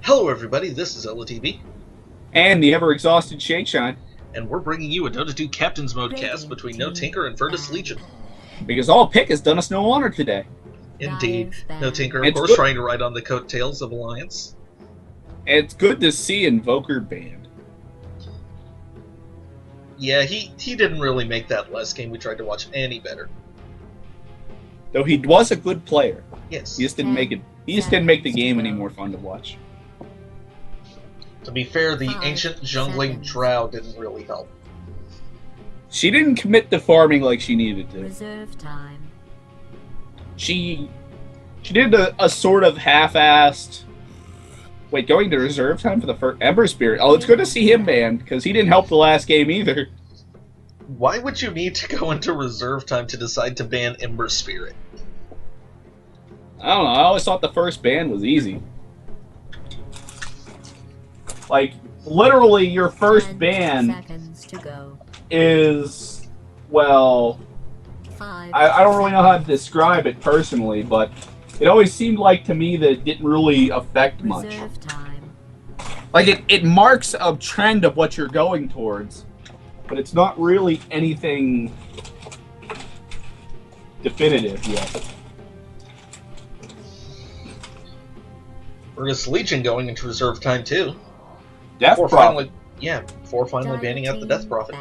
Hello everybody, this is ElOhTeeBee, And the ever-exhausted ShadeShine. and we're bringing you a Dota 2 Captain's Mode cast between NoTink3r and Virtus Legion. Because all pick has done us no honor today. Indeed, NoTink3r, of It's course, good. trying to ride on the coattails of Alliance. It's good to see Invoker banned. Yeah, he didn't really make that last game we tried to watch any better. Though he was a good player. Yes. He just didn't make it. He just didn't make the game any more fun to watch. To be fair, the ancient jungling drow didn't really help. She didn't commit to farming like she needed to. Reserve time. She did a sort of half-assed. Wait, going to reserve time for the first Ember Spirit. Oh, it's good to see him banned because he didn't help the last game either. Why would you need to go into reserve time to decide to ban Ember Spirit? I don't know. I always thought the first ban was easy. Like, literally, your first 10 ban seconds to go. is, well, 5 I don't really know how to describe it personally, but it always seemed like to me that it didn't really affect much. Reserve time. Like, it marks a trend of what you're going towards, but it's not really anything definitive yet. Virtus Legion going into reserve time too. Death Prophet. Before finally banning out the Death Prophet.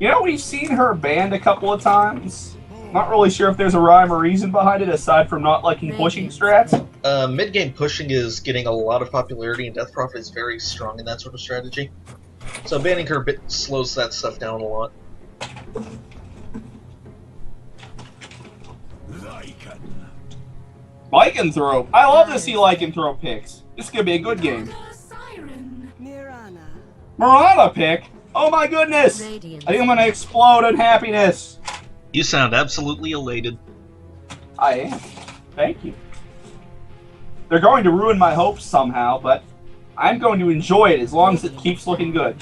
You know, we've seen her banned a couple of times. Not really sure if there's a rhyme or reason behind it, aside from not liking pushing strats. Mid-game pushing is getting a lot of popularity, and Death Prophet is very strong in that sort of strategy. So banning her a bit slows that stuff down a lot. Lycanthrope. I love to see Lycanthrope picks. This is going to be a good game. Mirana pick? Oh my goodness! I think I'm going to explode in happiness. You sound absolutely elated. I am. Thank you. They're going to ruin my hopes somehow, but I'm going to enjoy it as long as it keeps looking good.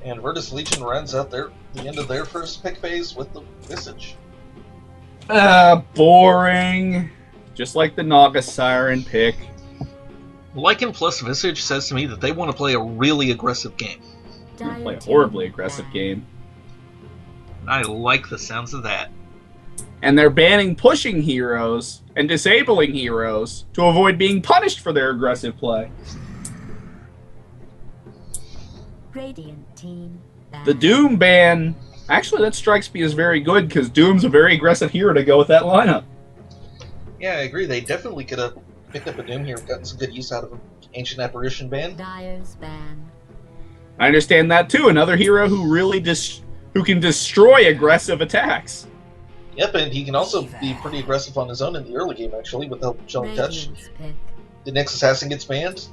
And Virtus Legion rounds out the end of their first pick phase with the Visage. Boring. Just like the Naga Siren pick. Lycan plus Visage says to me that they want to play a really aggressive game. Play a horribly aggressive game. I like the sounds of that. And they're banning pushing heroes and disabling heroes to avoid being punished for their aggressive play. Radiant team. The Doom ban, actually that strikes me as very good because Doom's a very aggressive hero to go with that lineup. Yeah, I agree. They definitely could have picked up a Doom here and gotten some good use out of an Ancient Apparition ban. Dyer's ban. I understand that too. Another hero who really who can destroy aggressive attacks. Yep, and he can also be pretty aggressive on his own in the early game, actually, with the help of Chilling Touch. Radiant's pick. The next assassin gets banned.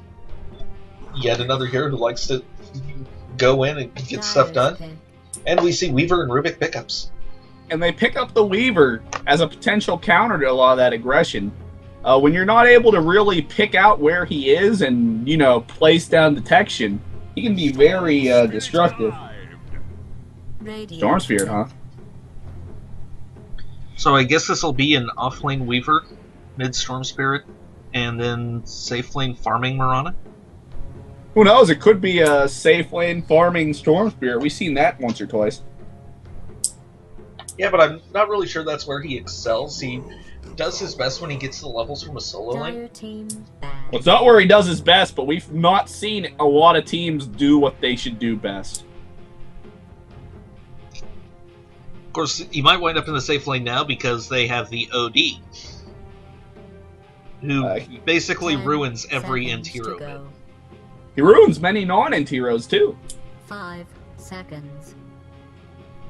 Yet another hero who likes to go in and get stuff done. Dyer's pick. And we see Weaver and Rubik pickups. And they pick up the Weaver as a potential counter to a lot of that aggression. When you're not able to really pick out where he is and, you know, place down detection, he can be very destructive. Radiant. Storm Spirit, huh? So I guess this will be an off-lane Weaver, mid-Storm Spirit, and then safe lane farming Mirana? Who knows? It could be a safe lane farming Storm Spirit. We've seen that once or twice. Yeah, but I'm not really sure that's where he excels. He does his best when he gets the levels from a solo lane. Dyer team ban. Well, it's not where he does his best, but we've not seen a lot of teams do what they should do best. Of course, he might wind up in the safe lane now because they have the OD, who basically 10 ruins every seconds end hero to bit. go. He ruins many non-end heroes, too. 5 seconds.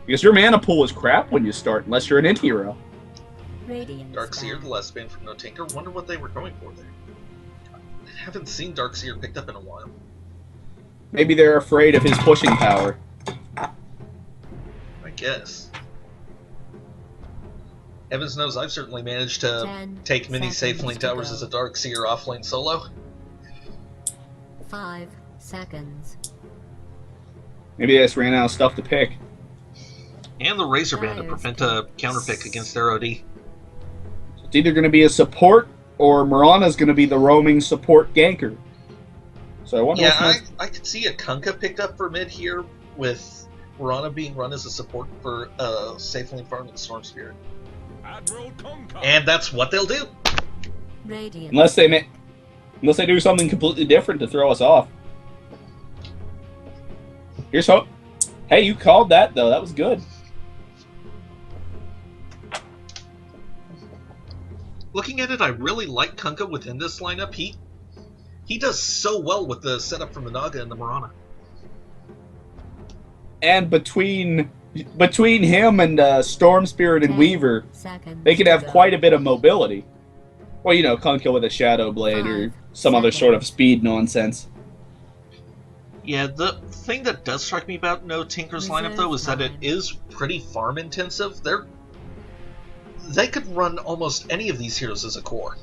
Because your mana pool is crap when you start, unless you're an end hero. Radiant. Darkseer, the last ban from NoTink3r. Wonder what they were going for there. I haven't seen Darkseer picked up in a while. Maybe they're afraid of his pushing power. I guess. Heavens knows I've certainly managed to 10 take many safe seconds lane to towers go. as a Darkseer off-lane solo. 5 seconds. Maybe they just ran out of stuff to pick. And the Razor Band to prevent a counterpick against their OD. It's either going to be a support or Mirana's going to be the roaming support ganker. So I wonder Yeah, what's I could see a Kunkka picked up for mid here, with Mirana being run as a support for safe lane farming Storm Spirit. And that's what they'll do. Radiant. unless they do something completely different to throw us off. Here's hope. Hey, you called that though. That was good. Looking at it, I really like Kunkka within this lineup. He does so well with the setup from the Naga and the Mirana. And between him and Storm Spirit and 10 Weaver, seconds they can to have go. quite a bit of mobility. Well, you know, Kunkka with a Shadow Blade or 5 some other sort of seconds. speed nonsense. Yeah, the thing that does strike me about NoTink3r's lineup, though, is that it is pretty farm-intensive. They could run almost any of these heroes as a core.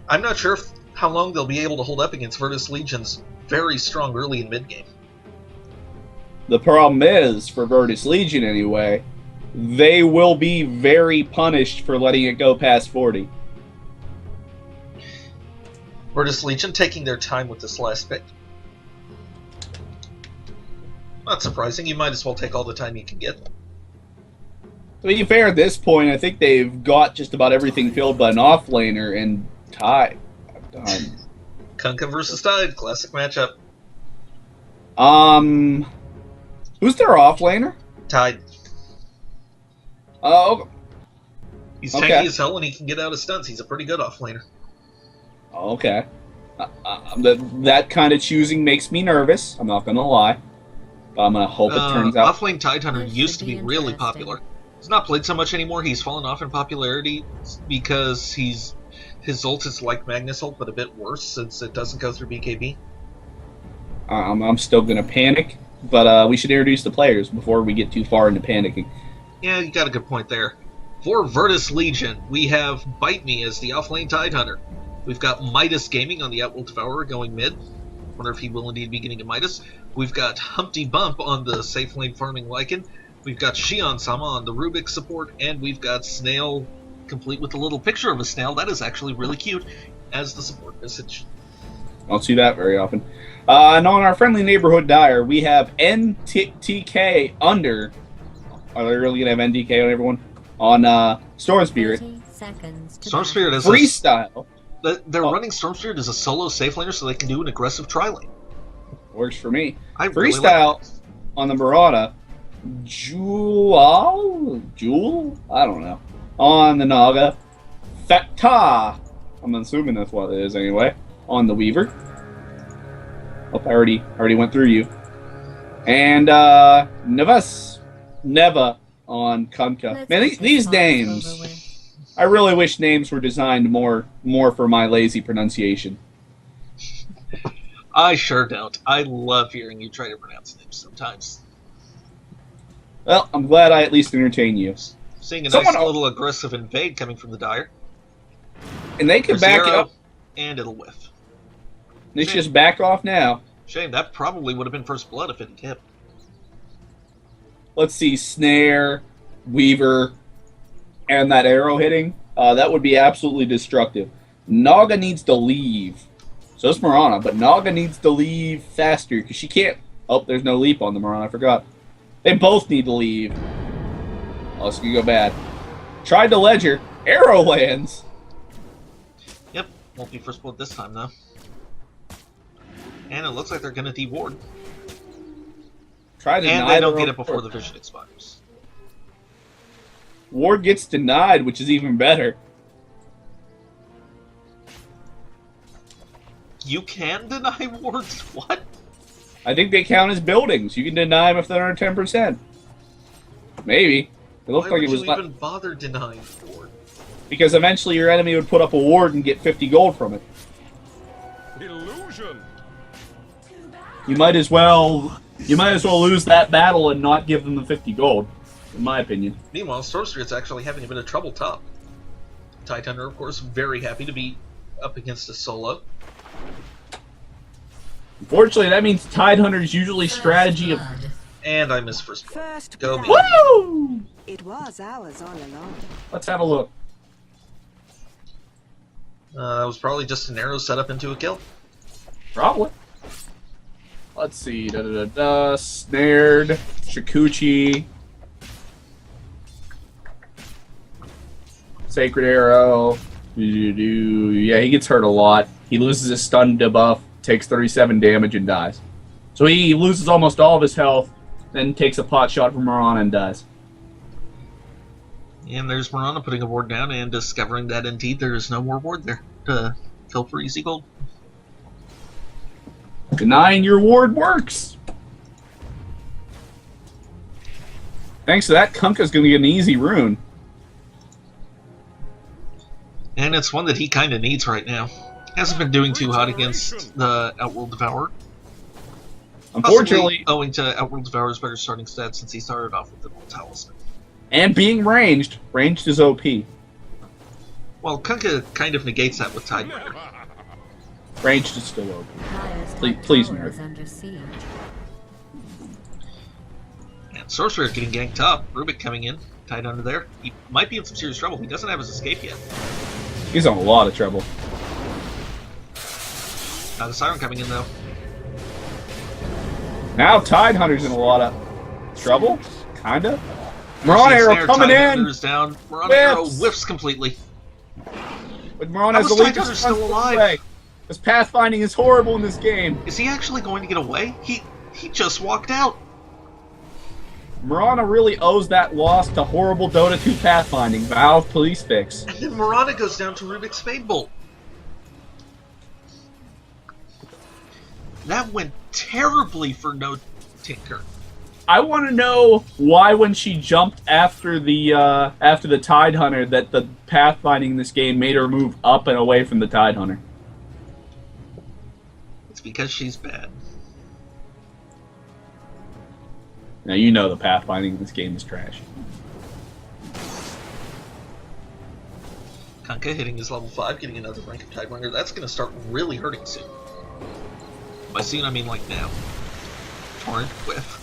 I'm not sure how long they'll be able to hold up against Virtus Legion's very strong early and mid-game. The problem is, for Virtus Legion anyway, they will be very punished for letting it go past 40. Virtus Legion taking their time with this last pick. Not surprising, you might as well take all the time you can get. To be fair, at this point, I think they've got just about everything filled by an offlaner and Tide. Kunkka versus Tide, classic matchup. Who's their offlaner? Tide. Oh, He's Okay. tanky as hell and he can get out of stunts. He's a pretty good offlaner. okay. That kind of choosing makes me nervous. I'm not gonna lie, but I'm gonna hope it turns out. Offlane Tidehunter This used should to be be really interesting. popular. He's not played so much anymore. He's fallen off in popularity because his ult is like Magnus ult, but a bit worse since it doesn't go through BKB. I'm still gonna panic, but we should introduce the players before we get too far into panicking. Yeah, you got a good point there. For Virtus Legion, we have Bite Me as the offlane Tidehunter. We've got Midas Gaming on the Outwell Devourer going mid. Wonder if he will indeed be getting a Midas. We've got Humpty Bump on the safe lane farming Lycan. We've got Shion Sama on the Rubik support, and we've got Snail, complete with a little picture of a snail. That is actually really cute, as the support message. I don't see that very often. And on our friendly neighborhood dire, we have NTK under. Are they really gonna have NTK on everyone? On Storm Spirit. 30 seconds to Storm go. Spirit is Freestyle. they're running Storm Spirit as a solo safe laner so they can do an aggressive tri-lane. Works for me. I really Freestyle like that. on the Murata. Jewel? I don't know. On the Naga. Feta. I'm assuming that's what it is anyway. On the Weaver. Oh, I already went through you. And Neva on Kunkka. Let's Man, get this these talk over names. with. I really wish names were designed more for my lazy pronunciation. I sure don't. I love hearing you try to pronounce names sometimes. Well, I'm glad I at least entertain you. Seeing a Someone- nice little aggressive invade coming from the Dire. And they can There's back it Zero, up. and it'll whiff. Let's just back off now. Shame, that probably would have been first blood if it had hit. Let's see, Snare, Weaver, and that arrow hitting. That would be absolutely destructive. Naga needs to leave. So it's Mirana, but Naga needs to leave faster because she can't. Oh, there's no leap on the Mirana. I forgot. They both need to leave. Oh, this could go bad. Tried to ledger. Arrow lands. Yep, won't be first blood this time though. And it looks like they're gonna deward. Try to And deny they don't the get it before ward. the vision expires. Ward gets denied, which is even better. You can deny wards? What? I think they count as buildings. You can deny them if they're under 10%. Maybe. It looked Why like would it was you not, even bother denying ward? because eventually your enemy would put up a ward and get 50 gold from it. Illusion. You might as well lose that battle and not give them the 50 gold, in my opinion. Meanwhile, Storm Spirit's actually having a bit of trouble top. Tidehunter, of course, very happy to be up against a solo. Unfortunately, that means Tidehunter's usually strategy of Blood. And I miss first blood. First Go blood. me. woo. It was ours all along. Let's have a look. That was probably just an arrow set up into a kill. Probably. Let's see. Snared. Shikuchi. Sacred Arrow. Yeah, he gets hurt a lot. He loses his stun debuff, takes 37 damage, and dies. So he loses almost all of his health, then takes a pot shot from Marana and dies. And there's Marana putting a ward down and discovering that indeed there is no more ward there to kill for easy gold. Denying your ward works. Thanks to that, Kunkka's going to get an easy rune. And it's one that he kind of needs right now. Hasn't been doing too hot against the Outworld Devourer. Unfortunately, possibly owing to Outworld Devourer's better starting stats since he started off with the Null Talisman. And being ranged. Ranged is OP. Well, Kunkka kind of negates that with Tidebreaker. Ranged is still OP. Please, nerd. And Sorcerer getting ganked up. Rubik coming in, tied under there. He might be in some serious trouble. He doesn't have his escape yet. He's in a lot of trouble. The Siren coming in, though. Now Tidehunter's in a lot of trouble. Kinda. Marana Arrow coming in! Is down. Marana Arrow whiffs completely. But Marana has the lead. Tidehunter still alive? This pathfinding is horrible in this game. Is he actually going to get away? He just walked out. Marana really owes that loss to horrible Dota 2 pathfinding. Valve police fix. And then Marana goes down to Rubik's Fade Bolt. That went terribly for NoTink3r. I want to know why, when she jumped after the Tidehunter, that the pathfinding in this game made her move up and away from the Tidehunter. It's because she's bad. Now you know the pathfinding in this game is trash. Kunkka hitting his level 5, getting another rank of Tidebringer. That's going to start really hurting soon. By soon, I mean like now. Torrent, whiff.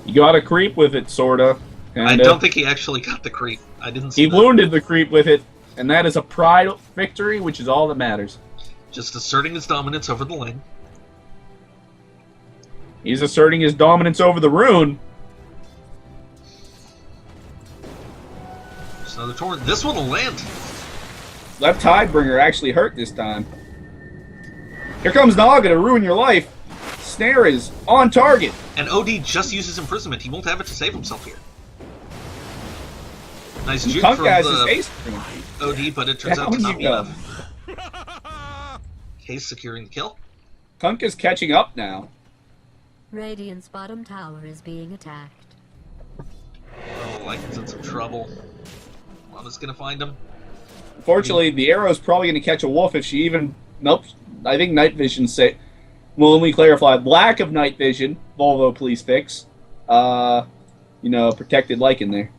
You got a creep with it, sorta. I don't think he actually got the creep. I didn't see He that. wounded the creep with it, and that is a pride victory, which is all that matters. Just asserting his dominance over the lane. He's asserting his dominance over the rune. There's another torrent. This one will land. That Tidebringer actually hurt this time. Here comes Naga to ruin your life. Snare is on target. And OD just uses imprisonment. He won't have it to save himself here. Nice juke from the OD, but it turns out to not be enough. Case securing the kill. Kunkka's catching up now. Radiant's bottom tower is being attacked. Oh, Lycan's in some trouble. Mama's gonna find him. Unfortunately, the arrow's probably gonna catch a wolf if she even... Nope. I think night vision say... Well, let me clarify. Lack of night vision. Volvo police fix. You know, protected Lycan there.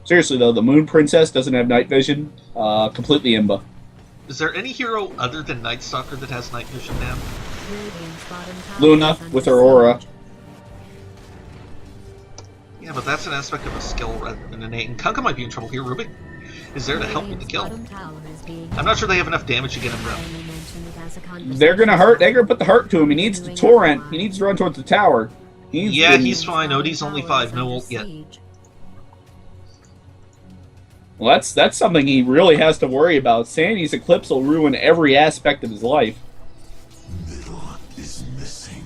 Seriously, though, the Moon Princess doesn't have night vision. Completely imba. Is there any hero other than Night Stalker that has night vision now? Luna with her aura. Yeah, but that's an aspect of a skill rather than innate. And Kunkka might be in trouble here. Rubik is there to help with the kill. I'm not sure they have enough damage to get him down. They're gonna hurt. They're gonna put the hurt to him. He needs to torrent. He needs to run towards the tower. He's fine. OD's only 5. No ult yet. Well, that's something he really has to worry about. Sandy's Eclipse will ruin every aspect of his life. Is missing.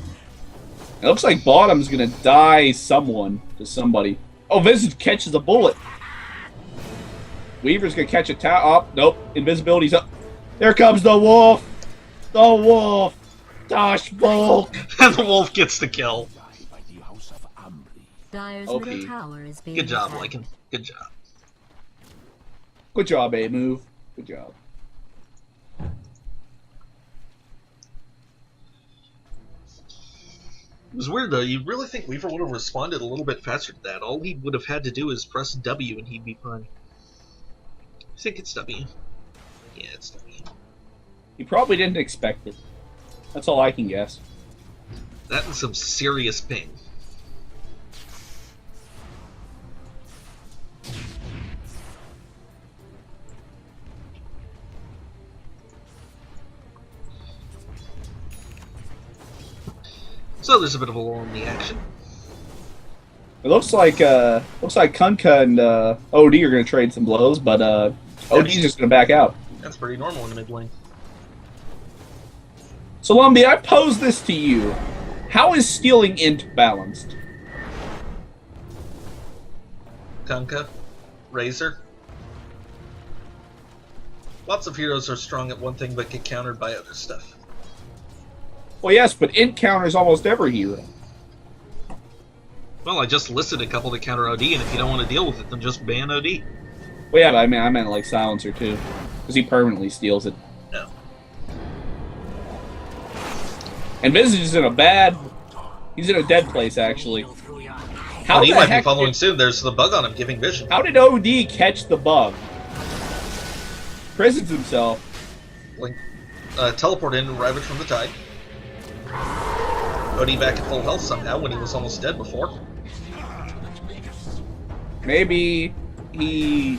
It looks like Bottom's gonna die to somebody. Oh, Visage catches a bullet. Weaver's gonna catch a tower. Oh, nope. Invisibility's up. There comes the wolf. The wolf. Tosh Bulk. And the wolf gets the kill. Okay. Tower is being Good job, attacked. Lycan. Good job. Good job, A-Move. Good job. It was weird, though. You'd really think Weaver would have responded a little bit faster to that. All he would have had to do is press W and he'd be fine. I think it's W. Yeah, it's W. He probably didn't expect it. That's all I can guess. That and some serious ping. So there's a bit of a lull in the action. It looks like Kunkka and OD are going to trade some blows, but OD's just going to back out. That's pretty normal in the mid lane. So, Lumbee, I pose this to you. How is stealing int balanced? Kunkka, Razor. Lots of heroes are strong at one thing but get countered by other stuff. Well, yes, but int counters almost every hero. Well, I just listed a couple to counter OD, and if you don't want to deal with it, then just ban OD. Well, yeah, but I meant like Silencer, too. Because he permanently steals it. No. And Visage is in a bad... He's in a dead place, actually. How He the might be heck following did, soon. There's the bug on him giving vision. How did OD catch the bug? Prisons himself. Link, teleport in, Ravage from the Tide. OD back at full health somehow when he was almost dead before. Maybe he...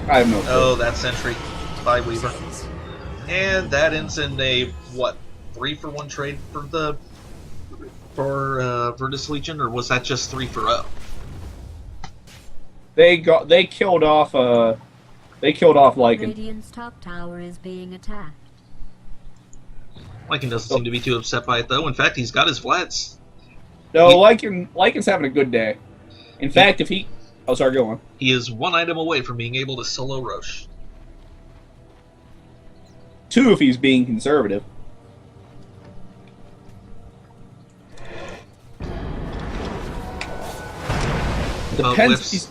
I have no clue. Oh, that sentry by Weaver. And that ends in a, what, 3-for-1 trade for Virtus Legion, or was that just 3-for-0? They killed off Lycan. Radiant's top tower is being attacked. Lycan doesn't seem to be too upset by it, though. In fact, he's got his Vlads. No, Lycan's having a good day. In fact, if he... Oh, sorry, go on. He is one item away from being able to solo Roche. 2 if he's being conservative. Depends if he's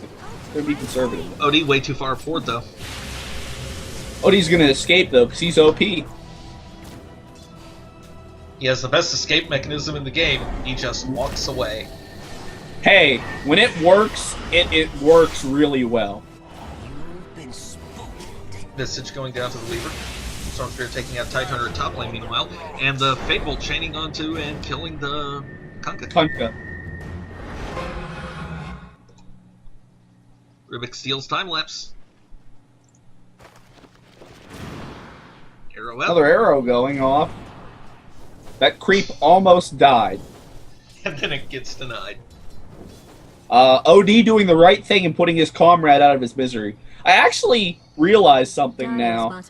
going to be conservative. OD way too far forward, though. OD's going to escape, though, because he's OP. He has the best escape mechanism in the game. He just walks away. Hey, when it works, it works really well. Visage going down to the Weaver. Stormspear taking out Tidehunter at top lane, meanwhile. And the Fatebolt chaining onto and killing the Kunkka. Rubik steals time-lapse. Arrow out. Another arrow going off. That creep almost died. And then it gets denied. OD doing the right thing and putting his comrade out of his misery. I actually realized something now,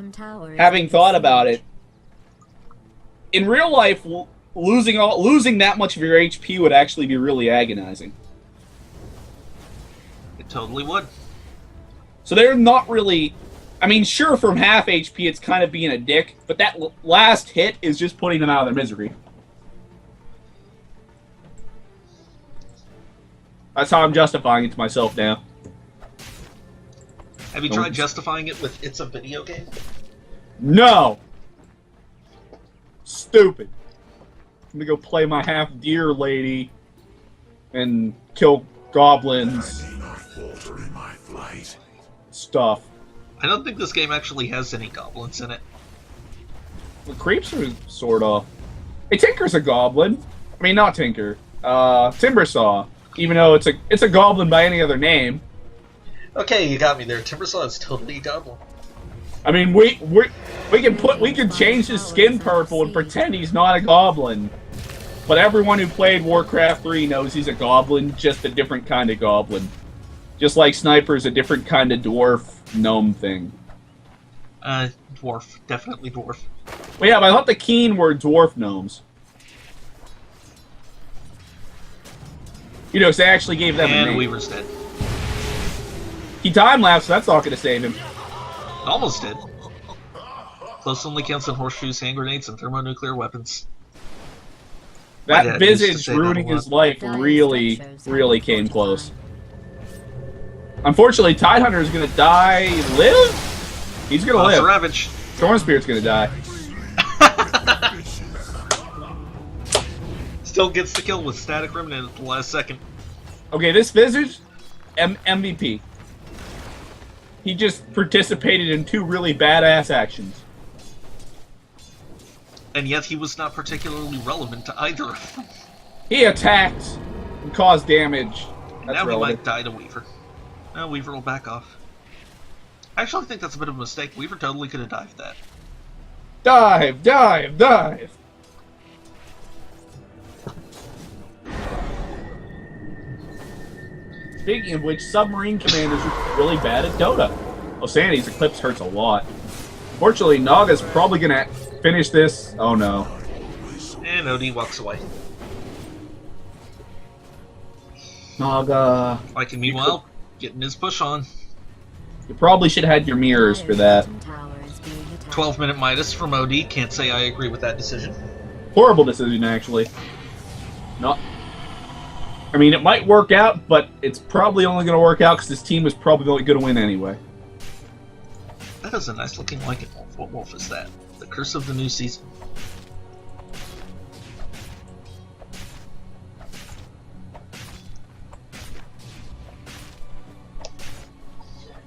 having thought about it. In real life, losing that much of your HP would actually be really agonizing. It totally would. So they're not really... I mean, sure, from half HP it's kind of being a dick, but that last hit is just putting them out of their misery. That's how I'm justifying it to myself now. Have you tried justifying it with it's a video game? No! Stupid. I'm gonna go play my half-deer lady and kill goblins. Stuff. I don't think this game actually has any goblins in it. The creeps are sort of... Hey, Tinker's a goblin. I mean, not Tinker. Timbersaw. Even though it's a goblin by any other name. Okay, you got me there. Timbersaw is totally a goblin. I mean, we can change his skin purple and pretend he's not a goblin. But everyone who played Warcraft 3 knows he's a goblin, just a different kind of goblin. Just like Sniper's a different kind of dwarf gnome thing. Dwarf. Definitely dwarf. Well, yeah, but I thought the Keen were dwarf gnomes. You know, so they actually gave them a name. And Weaver's dead. He time-lapsed, so that's not going to save him. Almost did. Close only counts on horseshoes, hand grenades, and thermonuclear weapons. That Visage ruining his life really, really came close. Unfortunately, Tidehunter is going to die. Live? He's going to live. Ravage. Stormspear's going to die. Still gets the kill with Static Remnant at the last second. Okay, this Visage, MVP. He just participated in 2 really badass actions. And yet he was not particularly relevant to either of them. He attacked and caused damage. That's now relevant. he might die to Weaver. Now Weaver will back off. I actually think that's a bit of a mistake. Weaver totally could have dived that. Dive, dive, dive. Speaking of which, submarine commanders are really bad at Dota. Oh, Sandy's Eclipse hurts a lot. Fortunately, Naga's probably gonna finish this. Oh no. And OD walks away. Naga. Like, meanwhile, getting his push on. You probably should have had your mirrors for that. 12-minute Midas from OD. Can't say I agree with that decision. Horrible decision, actually. Not. I mean, it might work out, but it's probably only going to work out because this team is probably going to win anyway. That is a nice-looking Lycan wolf. What wolf is that? The Curse of the New Season.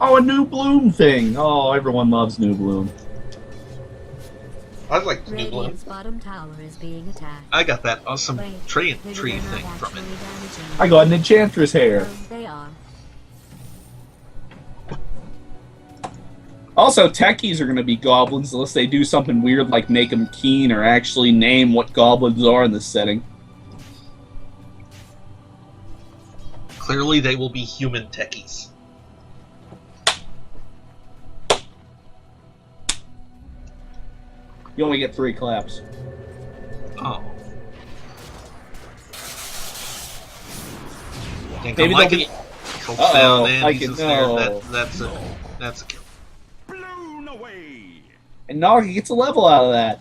Oh, a New Bloom thing. Oh, everyone loves New Bloom. I like the New Bloom. Radiant's bottom tower is being attacked. I got that awesome tree thing from it. I got an Enchantress hair. They are. Also, techies are going to be goblins unless they do something weird like make them keen or actually name what goblins are in this setting. Clearly, they will be human techies. You only get 3 claps. Oh. Can't Maybe come like they'll it. be... Holds Uh-oh, down and like he's it, a snare. no. That's a kill. Blown away. And Naga gets a level out of that.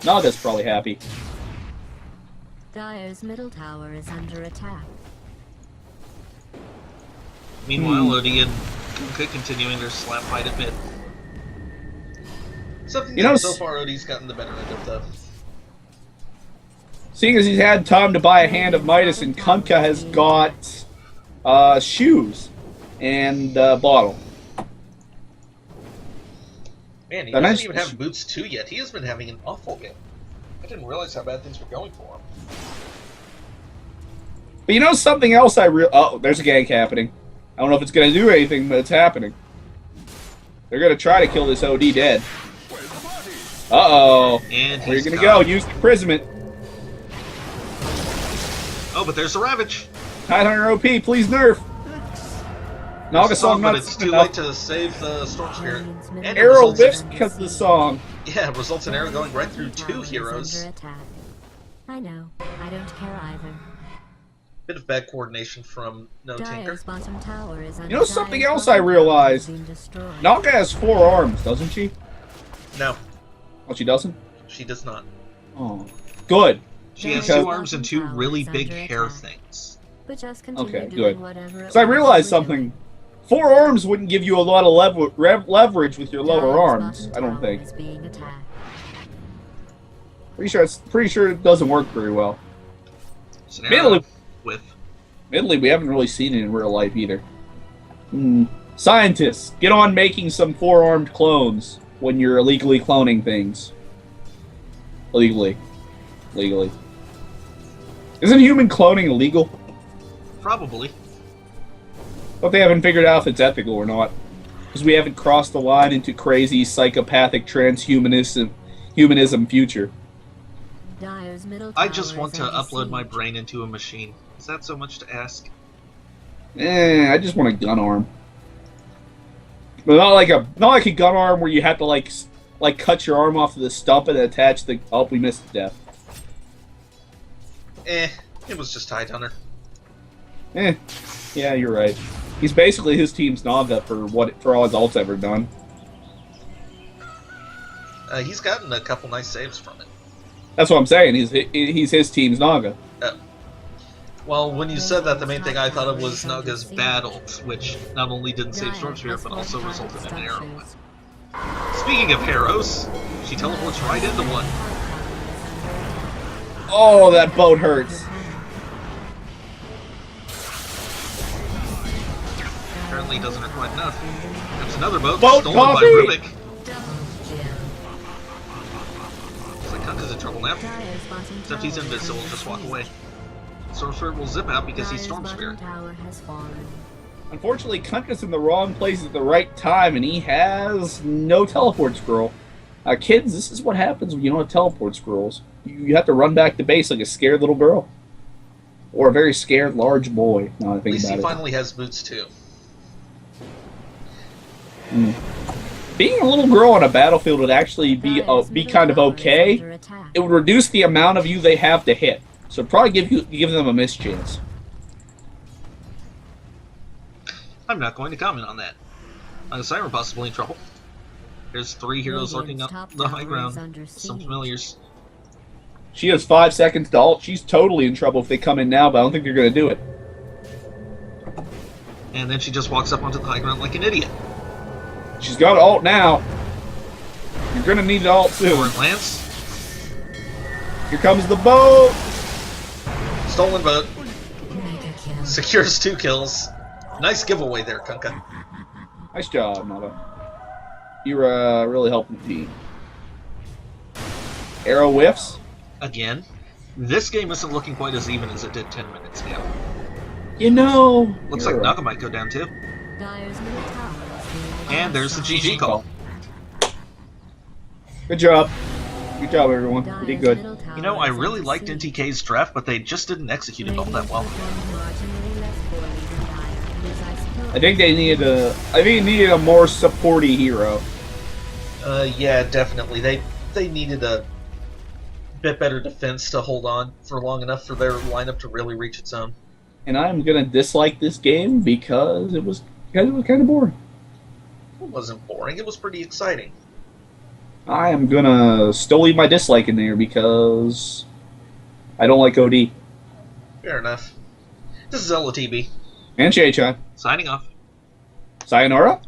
Naga's probably happy. Dire's middle tower is under attack. Meanwhile, OD and Kunkka continuing their slap fight at mid. Something You know, that so far OD's gotten the better end of, though. Seeing as he's had time to buy a hand of Midas, and Kunkka has got shoes and bottle. Man, he And doesn't even have boots 2 yet. He has been having an awful game. I didn't realize how bad things were going for him. But you know something else oh, there's a gank happening. I don't know if it's going to do anything, but it's happening. They're going to try to kill this OD dead. Uh-oh. And Where are you he's going to gone. go? Use the imprisonment. Oh, but there's a Ravage. Tidehunter OP, please nerf. Naga song but not it's too enough. late to save the Storm Spirit. And it Arrow results in- whiffs because of the song. Yeah, it results in Arrow going right through 2 Tower is heroes. under attack. I know. I don't care either. Bit of bad coordination from Dire's NoTink3r. bottom tower is under You know something Dire's else I bottom realized? tower is being destroyed. Naga has 4 arms, doesn't she? No, Oh, she doesn't? she does not. Oh. Good. She has Because- 2 arms and 2 really big hair things. But just continue Okay, doing good. whatever it Because I was realized you were something. 4 arms wouldn't give you a lot of leverage with your doing. lower Dire's arms, bottom I don't tower think. is being attacked. Pretty sure it doesn't work very well. It's an Arrow Admittedly, with admittedly, we haven't really seen it in real life either. Scientists, get on making some 4-armed clones when you're illegally cloning things. Legally. Isn't human cloning illegal? probably. But they haven't figured out if it's ethical or not. Because we haven't crossed the line into crazy, psychopathic, transhumanism future. Dire's middle I tower just want is to under upload my siege. brain into a machine. Is that so much to ask? I just want a gun arm. But not like a gun arm where you have to like cut your arm off of the stump and attach the. Oh, we missed death. It was just Tidehunter. Yeah, you're right. He's basically his team's Naga for all his ult's ever done. He's gotten a couple nice saves from it. That's what I'm saying. He's his team's Naga. Well, when you said that, the main thing I thought of was Naga's bad ult, which not only didn't save Storm Spirit, but also resulted in an arrow. Speaking of arrows, she teleports right into one. Oh, that boat hurts. Apparently doesn't hurt quite enough. There's another boat, Boat stolen coffee! by Rubik. Looks like Kunkka's in trouble now. Dire's bottom Except he's tower is invincible, under just walk siege. away. Storm Spirit will zip out because he's Dire's Storm bottom Spirit. tower has fallen. Unfortunately, Kunkka's in the wrong place at the right time, and he has no teleport scroll. Kids, this is what happens when you don't have teleport scrolls. You have to run back to base like a scared little girl. Or a very scared large boy, now I At think least he about it. finally has boots too. Being a little girl on a battlefield would actually be kind of okay. It would reduce the amount of you they have to hit. So probably give them a mischance. I'm not going to comment on that. Siren possibly in trouble. There's 3 heroes lurking up the high ground. Some familiars. She has 5 seconds to ult. She's totally in trouble if they come in now, but I don't think they're going to do it. And then she just walks up onto the high ground like an idiot. She's got to ult now. You're going to need to ult soon. Or Lance. Here comes the boat. Stolen boat. Secures 2 kills. Nice giveaway there, Kunkka. Nice job, Nava. You're really helping the team. Arrow whiffs. Again. This game isn't looking quite as even as it did 10 minutes ago. You know. Looks like Naga might go down too. And there's the GG call. Good job. Good job, everyone. You did good. You know, I really liked NTK's draft, but they just didn't execute it all that well. I think they needed a more supporty hero. Yeah, definitely. They needed a bit better defense to hold on for long enough for their lineup to really reach its own. And I'm gonna dislike this game because it was kind of boring. It wasn't boring. It was pretty exciting. I am gonna still leave my dislike in there because I don't like OD. Fair enough. This is ElOhTeeBee. And ShadeShine. Signing off. Sayonara.